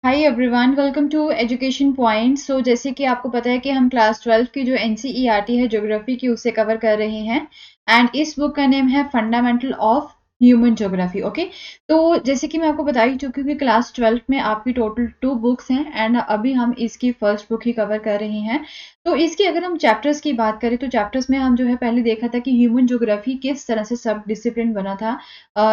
Hi everyone, welcome to education point. So जैसे कि आपको पता है कि हम क्लास 12 की जो एनसीईआरटी है ज्योग्राफी की, उसे कवर कर रहे हैं। एंड इस बुक का नेम है fundamental of human geography. Okay, तो जैसे कि मैं आपको बता ही चुकी हूँ कि क्लास 12 में आपकी टोटल 2 बुक्स हैं एंड अभी हम इसकी फर्स्ट बुक ही कवर कर रहे हैं। तो इसकी अगर हम चैप्टर्स की बात करें तो चैप्टर्स में हम जो है पहले देखा था कि ह्यूमन ज्योग्राफी किस तरह से सब डिसिप्लिन बना था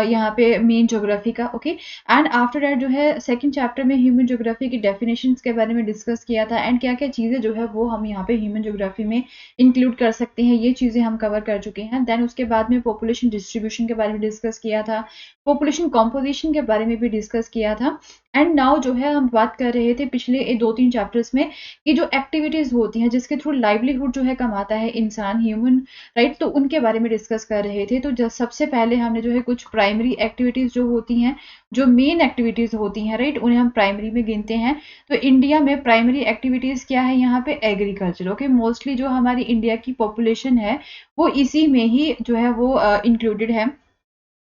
यहाँ पे मेन ज्योग्राफी का। ओके, एंड आफ्टर दैट जो है सेकंड चैप्टर में ह्यूमन ज्योग्राफी की डेफिनेशंस के बारे में डिस्कस किया था एंड क्या क्या चीज़ें जो है वो हम यहाँ पे ह्यूमन ज्योग्राफी में इंक्लूड कर सकते हैं, ये चीज़ें हम कवर कर चुके हैं। देन उसके बाद में पॉपुलेशन डिस्ट्रीब्यूशन के बारे में डिस्कस किया था, पॉपुलेशन कॉम्पोजिशन के बारे में भी डिस्कस किया था। एंड नाउ जो है हम बात कर रहे थे पिछले 2-3 चैप्टर्स में कि जो एक्टिविटीज होती हैं जिसके थ्रू लाइवलीहुड जो है कमाता है इंसान, ह्यूमन, राइट, तो उनके बारे में डिस्कस कर रहे थे। तो सबसे पहले हमने जो है कुछ प्राइमरी एक्टिविटीज जो होती हैं, जो मेन एक्टिविटीज होती हैं, राइट, उन्हें हम प्राइमरी में गिनते हैं। तो इंडिया में प्राइमरी एक्टिविटीज क्या है यहाँ पे? एग्रीकल्चर। ओके, मोस्टली जो हमारी इंडिया की पॉपुलेशन है वो इसी में ही जो है वो इंक्लूडेड है,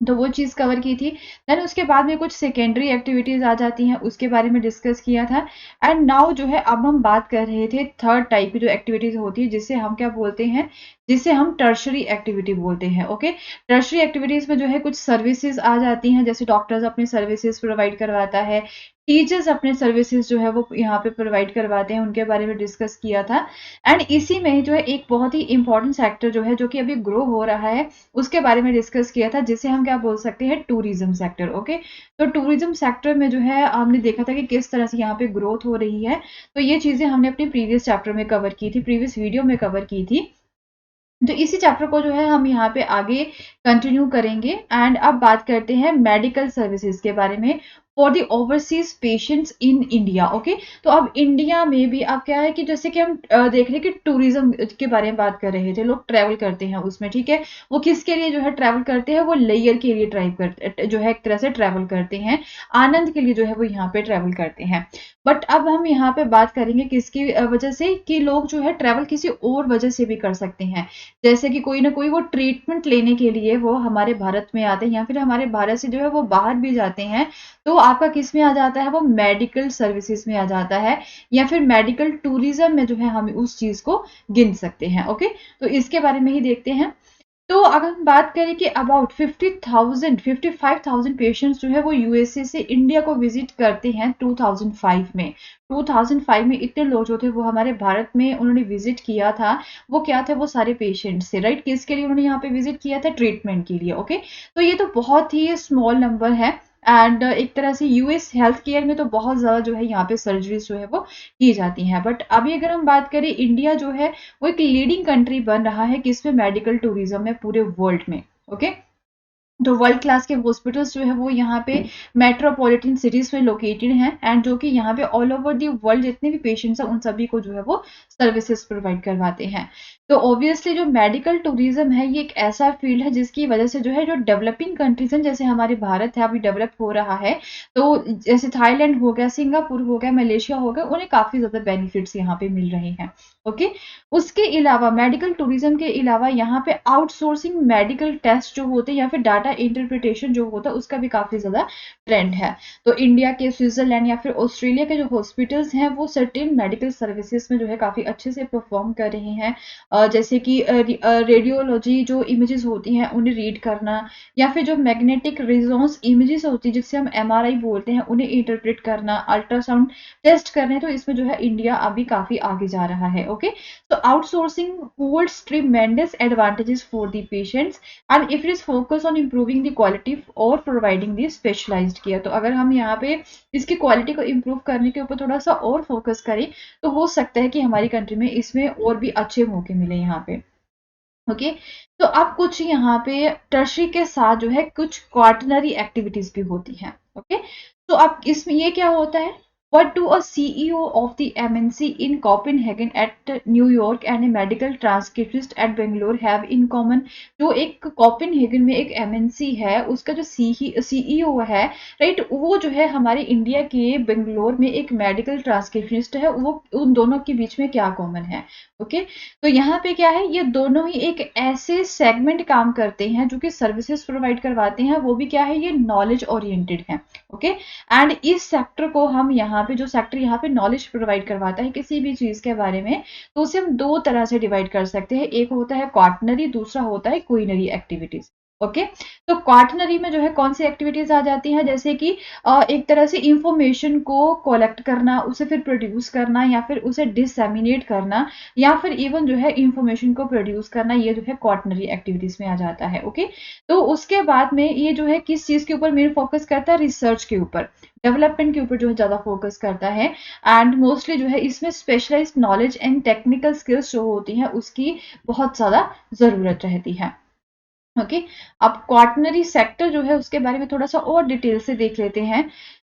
तो वो चीज़ कवर की थी। देन उसके बाद में कुछ सेकेंडरी एक्टिविटीज़ आ जाती हैं, उसके बारे में डिस्कस किया था। एंड नाउ जो है अब हम बात कर रहे थे थर्ड टाइप की जो एक्टिविटीज़ होती है, जिसे हम क्या बोलते हैं, जिसे हम टर्शरी एक्टिविटी बोलते हैं। ओके, टर्शरी एक्टिविटीज़ में जो है कुछ सर्विसेज आ जाती हैं, जैसे डॉक्टर्स अपनी सर्विसेज प्रोवाइड करवाता है, टीचर्स अपने सर्विसेज जो है वो यहाँ पे प्रोवाइड करवाते हैं, उनके बारे में डिस्कस किया था। एंड इसी में ही जो है एक बहुत ही इंपॉर्टेंट सेक्टर जो है जो कि अभी ग्रो हो रहा है, उसके बारे में डिस्कस किया था, जिसे हम क्या बोल सकते हैं, टूरिज्म सेक्टर। ओके, तो टूरिज्म सेक्टर में जो है हमने देखा था कि किस तरह से यहाँ पे ग्रोथ हो रही है। तो ये चीजें हमने अपने प्रीवियस चैप्टर में कवर की थी, प्रीवियस वीडियो में कवर की थी। तो इसी चैप्टर को जो है हम यहाँ पे आगे कंटिन्यू करेंगे। एंड अब बात करते हैं मेडिकल सर्विसेज के बारे में for the overseas patients in India. Okay, तो अब इंडिया में भी अब क्या है कि जैसे कि हम देख रहे हैं कि टूरिज्म के बारे में बात कर रहे थे, लोग ट्रैवल करते हैं उसमें, ठीक है, वो किसके लिए जो है ट्रैवल करते हैं, वो लेयर के लिए ट्राइव करते जो है एक तरह से ट्रैवल करते हैं, आनंद के लिए जो है वो यहाँ पे ट्रैवल करते हैं। बट अब हम यहाँ पे बात करेंगे किसकी वजह से, कि लोग जो है ट्रैवल किसी और वजह से भी कर सकते हैं, जैसे कि कोई ना कोई वो ट्रीटमेंट लेने के लिए वो हमारे भारत में आते हैं या फिर हमारे भारत से जो है वो बाहर भी जाते हैं। तो आपका किस में आ जाता है, वो मेडिकल सर्विसेज में आ जाता है, या फिर मेडिकल टूरिज्म में जो है हम उस चीज को गिन सकते हैं। ओके, तो इसके बारे में ही देखते हैं। तो अगर हम बात करें कि अबाउट 55,000 पेशेंट्स जो है वो यूएसए से इंडिया को विजिट करते हैं 2005 में। 2005 में इतने लोग जो थे वो हमारे भारत में उन्होंने विजिट किया था। वो क्या थे, वो सारे पेशेंट्स थे, राइट, किसके लिए उन्होंने यहाँ पे विजिट किया था? ट्रीटमेंट के लिए। ओके, तो ये तो बहुत ही स्मॉल नंबर है। एंड एक तरह से यूएस हेल्थ केयर में तो बहुत ज्यादा जो है यहाँ पे सर्जरीज जो है वो की जाती हैं। बट अभी अगर हम बात करें, इंडिया जो है वो एक लीडिंग कंट्री बन रहा है किसमें? मेडिकल टूरिज्म में, पूरे वर्ल्ड में। ओके, तो वर्ल्ड क्लास के हॉस्पिटल्स जो है वो यहाँ पे मेट्रोपॉलिटन सिटीज में लोकेटेड हैं, एंड जो कि यहाँ पे ऑल ओवर दी वर्ल्ड जितने भी पेशेंट्स हैं उन सभी को जो है वो सर्विसेज प्रोवाइड करवाते हैं। तो ऑब्वियसली जो मेडिकल टूरिज्म है ये एक ऐसा फील्ड है जिसकी वजह से जो है जो डेवलपिंग कंट्रीज हैं, जैसे हमारे भारत है अभी डेवलप हो रहा है, तो जैसे थाईलैंड हो गया, सिंगापुर हो गया, मलेशिया हो गया, उन्हें काफी ज्यादा बेनिफिट्स यहाँ पे मिल रहे हैं। ओके, उसके अलावा मेडिकल टूरिज्म के अलावा यहाँ पे आउटसोर्सिंग मेडिकल टेस्ट जो होते हैं या फिर डाटा इंटरप्रिटेशन जो होता है उसका भी काफी ज्यादा ट्रेंड है। तो इंडिया के, स्विट्जरलैंड या फिर ऑस्ट्रेलिया के जो हॉस्पिटल्स हैं वो सर्टेन मेडिकल सर्विसेज में जो है काफी अच्छे से परफॉर्म कर रहे हैं, जैसे कि रेडियोलॉजी जो इमेजेस होती हैं उन्हें रीड करना, या फिर जो मैग्नेटिक रिजोनेंस इमेजेस होती है जिससे हम एमआरआई बोलते हैं उन्हें इंटरप्रेट करना, अल्ट्रासाउंड टेस्ट करने, तो इसमें जो है इंडिया अभी काफी आगे जा रहा है। Okay, so outsourcing holds tremendous advantages for the patients and if it is focused on improving the quality or providing the specialized care। तो अगर हम यहाँ पे इसकी क्वालिटी को इम्प्रूव करने के ऊपर थोड़ा सा और फोकस करें तो हो सकता है कि हमारी कंट्री में इसमें और भी अच्छे मौके मिले यहाँ पे। ओके, तो अब कुछ यहाँ पे टर्शरी के साथ जो है कुछ क्वार्टनरी एक्टिविटीज भी होती हैं। ओके, तो अब इसमें ये क्या होता है, what do a CEO of the MNC in Copenhagen at New York and a medical transcriptionist at Bangalore have in common? जो एक कोपेनहेगन में एक MNC है उसका जो CEO है, राइट, वो जो है हमारे इंडिया के बेंगलोर में एक मेडिकल ट्रांसक्रिप्शनिस्ट है, वो उन दोनों के बीच में क्या कॉमन है? ओके, तो यहाँ पे क्या है, ये दोनों ही एक ऐसे सेगमेंट काम करते हैं जो कि सर्विसेज प्रोवाइड करवाते हैं, वो भी क्या है, ये नॉलेज ओरिएंटेड है। ओके, एंड इस सेक्टर को हम यहाँ यहाँ पे जो सेक्टर यहाँ पे नॉलेज प्रोवाइड करवाता है किसी भी चीज के बारे में, तो उसे हम दो तरह से डिवाइड कर सकते हैं। एक होता है क्वाटनरी, दूसरा होता है क्विनरी एक्टिविटीज। ओके, तो क्वाटनरी में जो है कौन सी एक्टिविटीज आ जाती हैं, जैसे कि एक तरह से इंफॉर्मेशन को कलेक्ट करना, उसे फिर प्रोड्यूस करना, या फिर उसे डिसएमिनेट करना, या फिर इवन जो है इंफॉर्मेशन को प्रोड्यूस करना, ये जो है क्वाटनरी एक्टिविटीज में आ जाता है। ओके, तो उसके बाद में ये जो है किस चीज के ऊपर मेरे फोकस करता है, रिसर्च के ऊपर, डेवलपमेंट के ऊपर जो है ज्यादा फोकस करता है। एंड मोस्टली जो है इसमें specialized knowledge and technical skills जो होती हैं उसकी बहुत ज्यादा जरूरत रहती है। ओके, अब क्वार्टनरी सेक्टर जो है उसके बारे में थोड़ा सा और डिटेल से देख लेते हैं।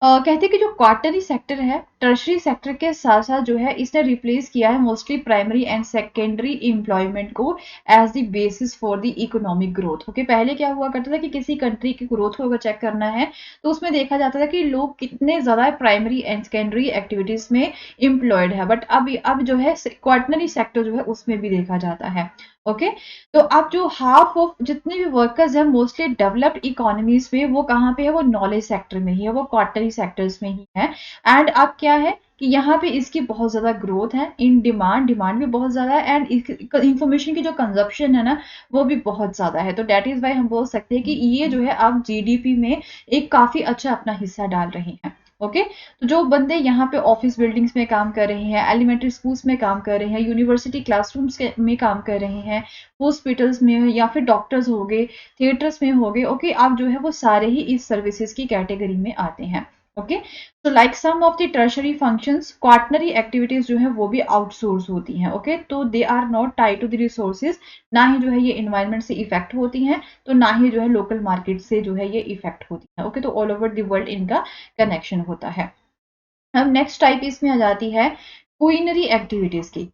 कहते हैं कि जो क्वार्टनरी सेक्टर है टर्शरी सेक्टर के साथ साथ जो है इसने रिप्लेस किया है mostly primary and secondary employment को as the basis for the economic growth. Okay, पहले क्या हुआ करता था कि किसी कंट्री की ग्रोथ को अगर चेक करना है तो उसमें देखा जाता था कि लोग कितने ज्यादा प्राइमरी एंड सेकेंडरी एक्टिविटीज में एम्प्लॉयड है, बट अब जो है क्वार्टनरी सेक्टर जो है उसमें भी देखा जाता है। ओके, तो अब जो हाफ ऑफ जितने भी वर्कर्स हैं मोस्टली डेवलप्ड इकोनॉमीज में, वो कहाँ पे है, वो नॉलेज सेक्टर में ही है, वो क्वार्टरी सेक्टर्स में ही है। एंड अब क्या है कि यहाँ पे इसकी बहुत ज्यादा ग्रोथ है, इन डिमांड भी बहुत ज्यादा है, एंड इंफॉर्मेशन की जो कंजप्शन है ना वो भी बहुत ज्यादा है। तो डेट इज वाई हम बोल सकते हैं कि ये जो है अब जीडीपी में एक काफी अच्छा अपना हिस्सा डाल रहे हैं। ओके, तो जो बंदे यहाँ पे ऑफिस बिल्डिंग्स में काम कर रहे हैं, एलिमेंट्री स्कूल्स में काम कर रहे हैं, यूनिवर्सिटी क्लासरूम्स में काम कर रहे हैं, हॉस्पिटल्स में, या फिर डॉक्टर्स हो गए, थिएटर्स में हो गए, ओके, आप जो है वो सारे ही इस सर्विसेज की कैटेगरी में आते हैं। ओके, तो like some of the tertiary functions, quaternary activities जो है वो भी आउटसोर्स होती हैं। ओके, तो they are not tied to the resources, ना ही जो है ये इन्वायरमेंट से इफेक्ट होती हैं, तो ना ही जो है लोकल मार्केट से जो है ये इफेक्ट होती है। ओके, तो ऑल ओवर द वर्ल्ड इनका कनेक्शन होता है। अब नेक्स्ट टाइप इसमें आ जाती है क्विनरी एक्टिविटीज की।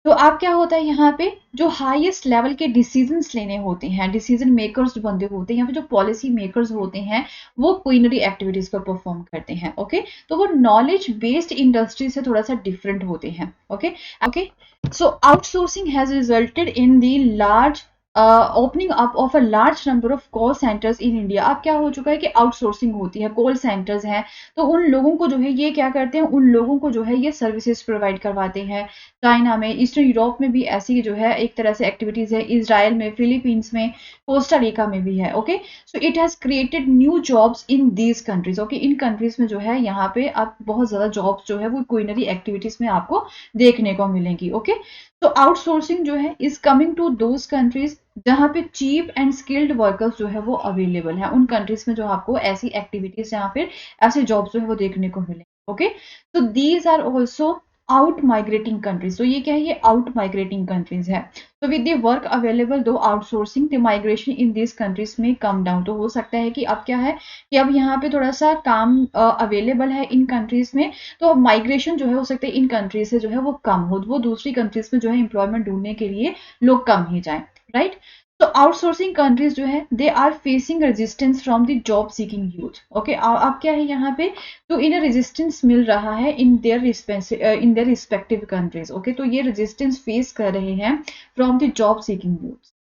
तो आप क्या होता है यहाँ पे जो हाईएस्ट लेवल के डिसीजंस लेने होते हैं, डिसीजन मेकर्स जो बंदे होते हैं या फिर जो पॉलिसी मेकर्स होते हैं, वो क्विनरी एक्टिविटीज को परफॉर्म करते हैं। ओके, तो वो नॉलेज बेस्ड इंडस्ट्री से थोड़ा सा डिफरेंट होते हैं। Okay, so outsourcing has resulted in the large opening up of a large number of call centres in India. अब क्या हो चुका है कि आउटसोर्सिंग होती है, कॉल सेंटर्स हैं, तो उन लोगों को जो है ये क्या करते हैं, उन लोगों को जो है ये सर्विसेज प्रोवाइड करवाते हैं। चाइना में, ईस्टर्न यूरोप में भी ऐसी जो है एक तरह से एक्टिविटीज है, इजराइल में, फिलीपींस में, कोस्टा रिका में भी है। Okay, so it has created new jobs in these countries. Okay, in countries में जो है यहाँ पे आप बहुत ज्यादा जॉब्स जो है वो क्विनरी एक्टिविटीज में आपको देखने को मिलेंगी। ओके, तो आउटसोर्सिंग जो है is coming to those countries जहां पे चीप एंड स्किल्ड वर्कर्स जो है वो अवेलेबल है, उन कंट्रीज में जो आपको ऐसी एक्टिविटीज या फिर ऐसे जॉब्स जो है वो देखने को मिले। ओके, तो these are also out migrating countries. तो ये क्या है, ये आउट माइग्रेटिंग कंट्रीज है। तो विद द वर्क अवेलेबल दो outsourcing, the migration in this countries में कम डाउन। तो हो सकता है कि अब क्या है कि अब यहाँ पे थोड़ा सा काम अवेलेबल है इन कंट्रीज में, तो माइग्रेशन जो है हो सकता है इन कंट्रीज से जो है वो कम हो, वो दूसरी कंट्रीज में जो है एम्प्लॉयमेंट ढूंढने के लिए लोग कम ही जाए। राइट, तो आउटसोर्सिंग कंट्रीज जो है they are facing resistance from the job seeking youth. Okay, अब क्या है यहाँ पे, तो इन्हें रेजिस्टेंस मिल रहा है in their respective countries. Okay, तो ये रेजिस्टेंस फेस कर रहे हैं from the job seeking youth.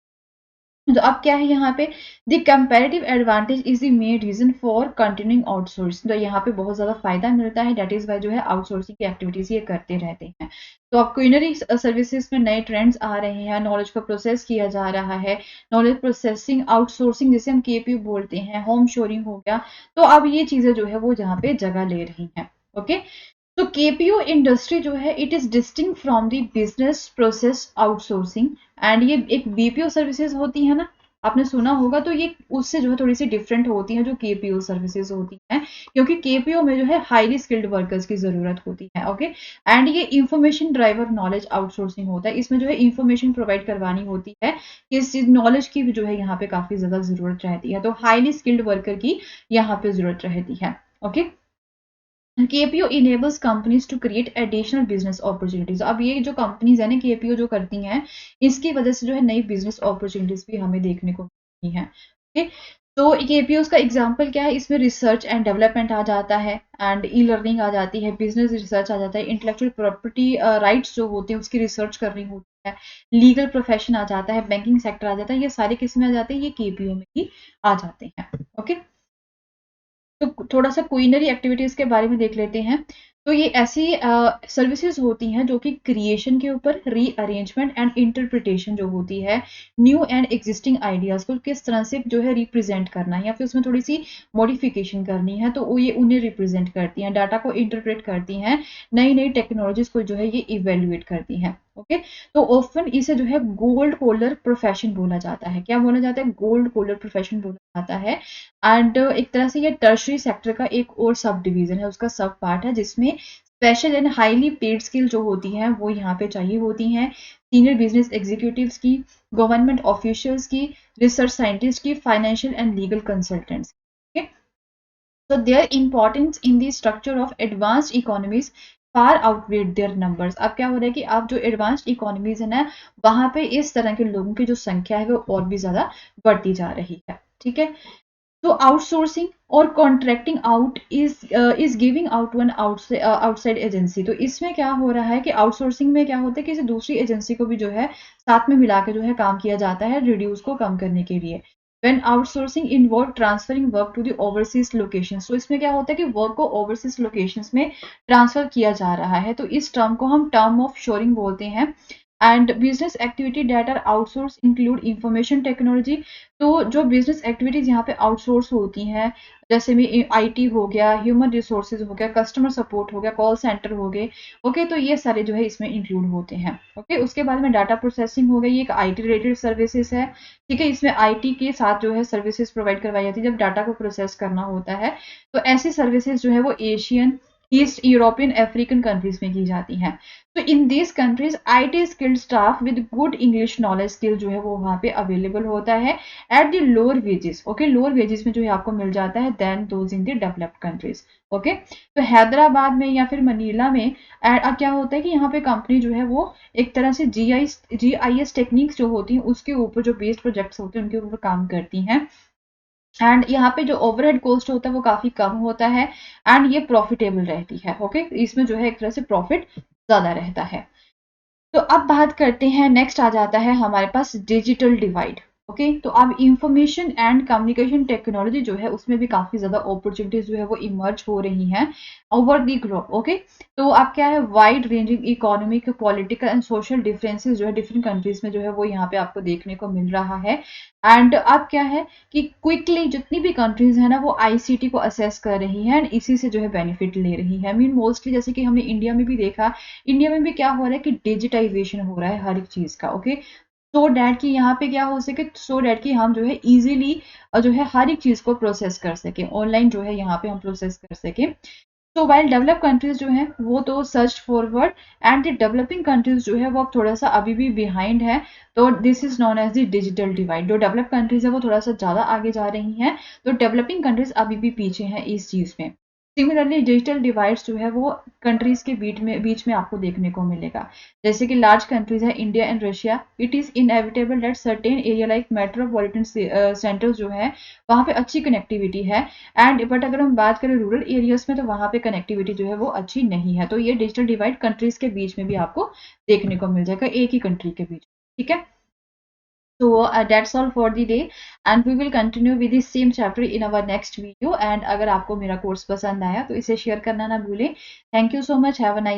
तो अब क्या है यहाँ पे, the comparative advantage is the main reason for continuing outsourcing. तो यहाँ पे बहुत ज्यादा फायदा मिलता है, डेट इज वाई जो है आउटसोर्सिंग की एक्टिविटीज ये करते रहते हैं। तो अब क्विनरी सर्विसेज में नए ट्रेंड्स आ रहे हैं, नॉलेज को प्रोसेस किया जा रहा है, नॉलेज प्रोसेसिंग आउटसोर्सिंग जिसे हम केपीयू बोलते हैं, होम शोरिंग हो गया, तो अब ये चीजें जो है वो जहाँ पे जगह ले रही हैं। ओके, तो केपीओ इंडस्ट्री जो है it is distinct from the business process outsourcing, and ये एक बीपीओ सर्विसेज होती है ना, आपने सुना होगा, तो ये उससे जो है थोड़ी सी डिफरेंट होती है जो केपीओ सर्विसेज होती है, क्योंकि केपीओ में जो है हाईली स्किल्ड वर्कर्स की जरूरत होती है। ओके, एंड ये इंफॉर्मेशन ड्राइवर नॉलेज आउटसोर्सिंग होता है, इसमें जो है इंफॉर्मेशन प्रोवाइड करवानी होती है, इस नॉलेज की भी जो है यहाँ पे काफी ज्यादा जरूरत रहती है, तो हाईली स्किल्ड वर्कर की यहाँ पे जरूरत रहती है। Okay, KPO enables companies to create additional business opportunities. अब ये जो कंपनीज है ना केपीओ जो करती हैं, इसकी वजह से जो है नई बिजनेस अपॉर्चुनिटीज भी हमें देखने को मिलती हैं। ओके, तो केपीओ का एग्जांपल क्या है, इसमें रिसर्च एंड डेवलपमेंट आ जाता है, एंड ई लर्निंग आ जाती है, बिजनेस रिसर्च आ जाता है, इंटेलेक्चुअल प्रॉपर्टी राइट्स जो होते हैं उसकी रिसर्च करनी होती है, लीगल प्रोफेशन आ जाता है, बैंकिंग सेक्टर आ जाता है, ये सारे किस में आ जाते हैं, ये केपीओ में ही आ जाते हैं। ओके, तो थोड़ा सा क्विनरी एक्टिविटीज के बारे में देख लेते हैं। तो ये ऐसी सर्विसेज होती हैं जो कि क्रिएशन के ऊपर, रीअरेंजमेंट एंड इंटरप्रिटेशन जो होती है, न्यू एंड एग्जिस्टिंग आइडियाज को किस तरह से जो है रिप्रेजेंट करना है या फिर उसमें थोड़ी सी मॉडिफिकेशन करनी है, तो ये उन्हें रिप्रेजेंट करती हैं, डाटा को इंटरप्रेट करती हैं, नई नई टेक्नोलॉजीज को जो है ये इवेल्युएट करती हैं। ओके, तो ऑफन इसे जो है गोल्ड कॉलर प्रोफेशन बोला जाता है। क्या बोला जाता है? गोल्ड कॉलर प्रोफेशन बोला जाता है। एंड एक तरह से ये टर्शरी सेक्टर का एक और सब डिवीजन है, उसका सब पार्ट है, जिसमें special and highly paid skill जो होती हैं वो यहाँ पे चाहिए होती हैं। सीनियर बिजनेस एग्जीक्यूटिव्स की, गवर्नमेंट ऑफिशियल्स की, रिसर्च साइंटिस्ट की, financial and legal consultants. So their importance in the structure of advanced economies far outweigh their numbers। अब क्या हो रहा है कि आप जो एडवांस्ड इकोनॉमीज है ना, वहां पे इस तरह के लोगों की जो संख्या है वो और भी ज्यादा बढ़ती जा रही है। ठीक है, तो आउटसोर्सिंग और contracting out is giving out one outside agency. तो इसमें क्या हो रहा है कि आउटसोर्सिंग में क्या होता है कि दूसरी एजेंसी को भी जो है साथ में मिला के जो है काम किया जाता है रिड्यूस को कम करने के लिए। When outsourcing involve transferring work to the overseas locations, तो इसमें क्या होता है कि वर्क को ओवरसीज लोकेशंस में ट्रांसफर किया जा रहा है, तो इस टर्म को हम टर्म ऑफ शोरिंग बोलते हैं। And business activity that are outsource include information technology. तो जो बिजनेस एक्टिविटीज यहाँ पे आउटसोर्स होती हैं, जैसे में आईटी हो गया, ह्यूमन रिसोर्सेज हो गया, कस्टमर सपोर्ट हो गया, कॉल सेंटर हो गए। ओके, तो ये सारे जो है इसमें इंक्लूड होते हैं। ओके, उसके बाद में डाटा प्रोसेसिंग हो गई, ये एक आईटी रिलेटेड सर्विसेज है। ठीक है, इसमें आईटी के साथ जो है सर्विसेज प्रोवाइड करवाई जाती है जब डाटा को प्रोसेस करना होता है। तो ऐसी सर्विसेज जो है वो Asian, East European, African countries में की जाती हैं। तो in this countries IT skilled staff with good English knowledge skill जो है वो वहाँ पे अवेलेबल होता है at the lower wages. Okay, lower wages में जो है आपको मिल जाता है then those in the developed countries. Okay, तो हैदराबाद में या फिर मनीला में क्या होता है कि यहाँ पे कंपनी जो है वो एक तरह से जीआईएस टेक्निक्स जो होती हैं उसके ऊपर, जो बेस्ड प्रोजेक्ट्स होते हैं उनके ऊपर काम करती हैं। एंड यहाँ पे जो ओवरहेड कॉस्ट होता है वो काफी कम होता है एंड ये प्रॉफिटेबल रहती है। ओके, इसमें जो है एक तरह से प्रॉफिट ज्यादा रहता है। तो अब बात करते हैं, नेक्स्ट आ जाता है हमारे पास डिजिटल डिवाइड। ओके, तो अब इंफॉर्मेशन एंड कम्युनिकेशन टेक्नोलॉजी जो है उसमें भी काफी ज्यादा अपॉर्चुनिटीज जो है वो इमर्ज हो रही हैं ओवर दी ग्लोब। ओके, तो अब क्या है, wide ranging economic, political and social differences जो है डिफरेंट कंट्रीज में जो है वो यहाँ पे आपको देखने को मिल रहा है। एंड अब क्या है कि क्विकली जितनी भी कंट्रीज है ना वो आईसीटी को असेस कर रही हैं एंड इसी से जो है बेनिफिट ले रही है। मीन मोस्टली जैसे कि हमने इंडिया में भी देखा, इंडिया में भी क्या हो रहा है कि डिजिटाइजेशन हो रहा है हर एक चीज का। ओके, सो डैट कि यहाँ पे क्या हो सके, सो डैट कि हम जो है इजीली जो है हर एक चीज को प्रोसेस कर सके, ऑनलाइन जो है यहाँ पे हम प्रोसेस कर सके। तो वाइल डेवलप कंट्रीज जो है वो तो search forward and the developing countries जो है वो अब थोड़ा सा अभी भी बिहाइंड है। तो this is known as the digital divide. जो डेवलप कंट्रीज है वो थोड़ा सा ज्यादा आगे जा रही हैं, तो डेवलपिंग कंट्रीज अभी भी पीछे हैं इस चीज में। सिमिलरली डिजिटल डिवाइड्स जो है वो कंट्रीज के बीच में आपको देखने को मिलेगा। जैसे कि लार्ज कंट्रीज है India and Russia, it is inevitable that certain area like metropolitan centres जो है वहाँ पे अच्छी कनेक्टिविटी है। एंड बट अगर हम बात करें रूरल एरियाज में तो वहाँ पे कनेक्टिविटी जो है वो अच्छी नहीं है। तो ये डिजिटल डिवाइड कंट्रीज के बीच में भी आपको देखने को मिल जाएगा, एक ही कंट्री के बीच। ठीक है, so that's all for the day and we will continue with the same chapter in our next video। and अगर आपको मेरा कोर्स पसंद आया तो इसे शेयर करना ना भूलें। Thank you so much, have a nice